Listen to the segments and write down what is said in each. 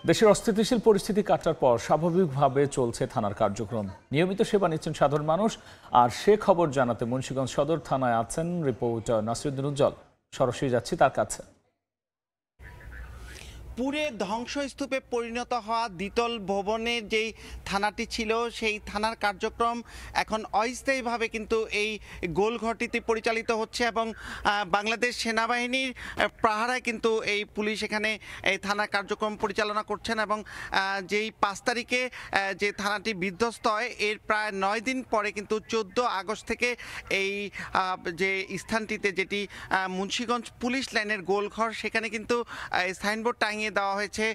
দেশের অস্থিতিশীল পরিস্থিতি কাটার পর স্বাভাবিকভাবে চলছে থানার কার্যক্রম। নিয়মিত সেবা নিচ্ছেন সাধারণ মানুষ। আর সে খবর জানাতে মুন্সিগঞ্জ সদর থানায় আছেন রিপোর্টার নাসিরুদ্দিন উজ্জ্বল। সরাসরি যাচ্ছি তার কাছে। পুরে ধ্বংসস্তূপে পরিণত হওয়া দ্বিতল ভবনের যেই থানাটি ছিল সেই থানার কার্যক্রম এখন অস্থায়ীভাবে কিন্তু এই গোলঘরটিতে পরিচালিত হচ্ছে এবং বাংলাদেশ সেনাবাহিনীর পাহারায় কিন্তু এই পুলিশ এখানে এই থানার কার্যক্রম পরিচালনা করছেন এবং যেই ৫ তারিখে যে থানাটি বিধ্বস্ত হয় এর প্রায় ৯ দিন পরে কিন্তু ১৪ আগস্ট থেকে এই যে স্থানটিতে যেটি মুন্সিগঞ্জ পুলিশ লাইনের গোলঘর সেখানে কিন্তু সাইনবোর্ড টাঙিয়ে দেওয়া হয়েছে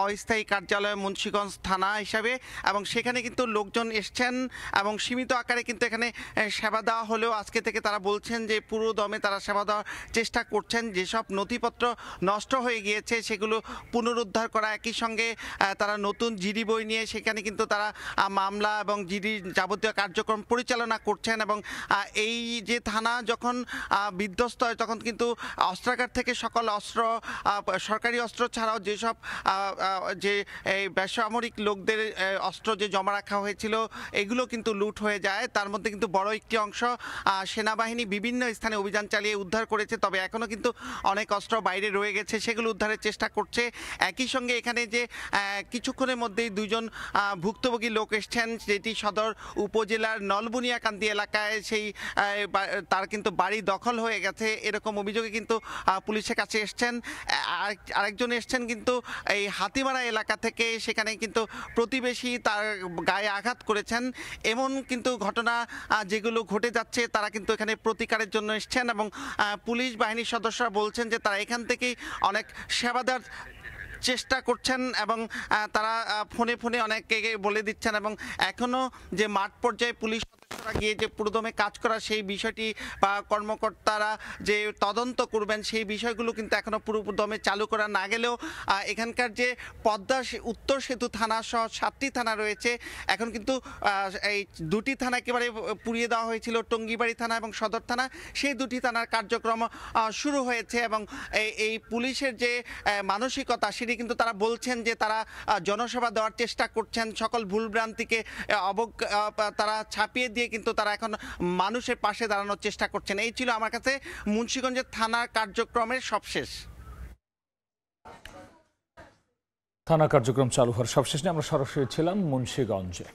অস্থায়ী কার্যালয় মুন্সিগঞ্জ থানা হিসাবে এবং সেখানে কিন্তু লোকজন এসছেন এবং সীমিত আকারে কিন্তু এখানে সেবা দেওয়া হলেও আজকে থেকে তারা বলছেন যে পুরো দমে তারা সেবা দেওয়ার চেষ্টা করছেন। যেসব নথিপত্র নষ্ট হয়ে গিয়েছে সেগুলো পুনরুদ্ধার করা, একই সঙ্গে তারা নতুন জিডি বই নিয়ে সেখানে কিন্তু তারা মামলা এবং জিডির যাবতীয় কার্যক্রম পরিচালনা করছেন এবং এই যে থানা যখন বিধ্বস্ত হয় তখন কিন্তু অস্ত্রাগার থেকে সকল অস্ত্র, সরকারি অস্ত্র ছাড়াও যেসব যে বেসামরিক লোকদের অস্ত্র যে জমা রাখা হয়েছিল এগুলো কিন্তু লুট হয়ে যায়। তার মধ্যে কিন্তু বড় একটি অংশ সেনাবাহিনী বিভিন্ন স্থানে অভিযান চালিয়ে উদ্ধার করেছে, তবে এখনও কিন্তু অনেক অস্ত্র বাইরে রয়ে গেছে, সেগুলো উদ্ধারের চেষ্টা করছে। একই সঙ্গে এখানে যে কিছুক্ষণের মধ্যেই দুজন ভুক্তভোগী লোক এসছেন, যেটি সদর উপজেলার নলবুনিয়াকান্দি এলাকায় সেই তার কিন্তু বাড়ি দখল হয়ে গেছে এরকম অভিযোগে কিন্তু পুলিশের কাছে এসছেন। আরেকজন এসছেন কিন্তু এই হাতিমারা এলাকা থেকে, সেখানে কিন্তু প্রতিবেশী তার গায়ে আঘাত করেছেন। এমন কিন্তু ঘটনা যেগুলো ঘটে যাচ্ছে তারা কিন্তু এখানে প্রতিকারের জন্য এসছেন এবং পুলিশ বাহিনীর সদস্যরা বলছেন যে তারা এখান থেকেই অনেক সেবা দেওয়ার চেষ্টা করছেন এবং তারা ফোনে ফোনে অনেককে বলে দিচ্ছেন এবং এখনও যে মাঠ পর্যায়ে পুলিশ সদস্যরা গিয়ে যে পুরোদমে কাজ করা সেই বিষয়টি বা কর্মকর্তারা যে তদন্ত করবেন সেই বিষয়গুলো কিন্তু এখনও পুরোদমে চালু করা না গেলেও এখানকার যে পদ্মা উত্তর সেতু থানা সহ 7টি থানা রয়েছে, এখন কিন্তু এই 2টি থানা একেবারে পুড়িয়ে দেওয়া হয়েছিল, টঙ্গিবাড়ি থানা এবং সদর থানা, সেই 2টি থানার কার্যক্রম শুরু হয়েছে এবং এই পুলিশের যে মানসিকতা সেটি কিন্তু তারা বলছেন যে তারা জনসেবা দেওয়ার চেষ্টা করছেন, সকল ভুলভ্রান্তিকে তারা ছাপিয়ে দিয়ে কিন্তু তারা এখন মানুষের পাশে দাঁড়ানোর চেষ্টা করছেন। এই ছিল আমার কাছে মুন্সিগঞ্জের থানার কার্যক্রমের সবশেষ। থানা কার্যক্রম চালু হওয়ার সবশেষ নিয়ে আমরা সরাসরি ছিলাম মুন্সিগঞ্জে।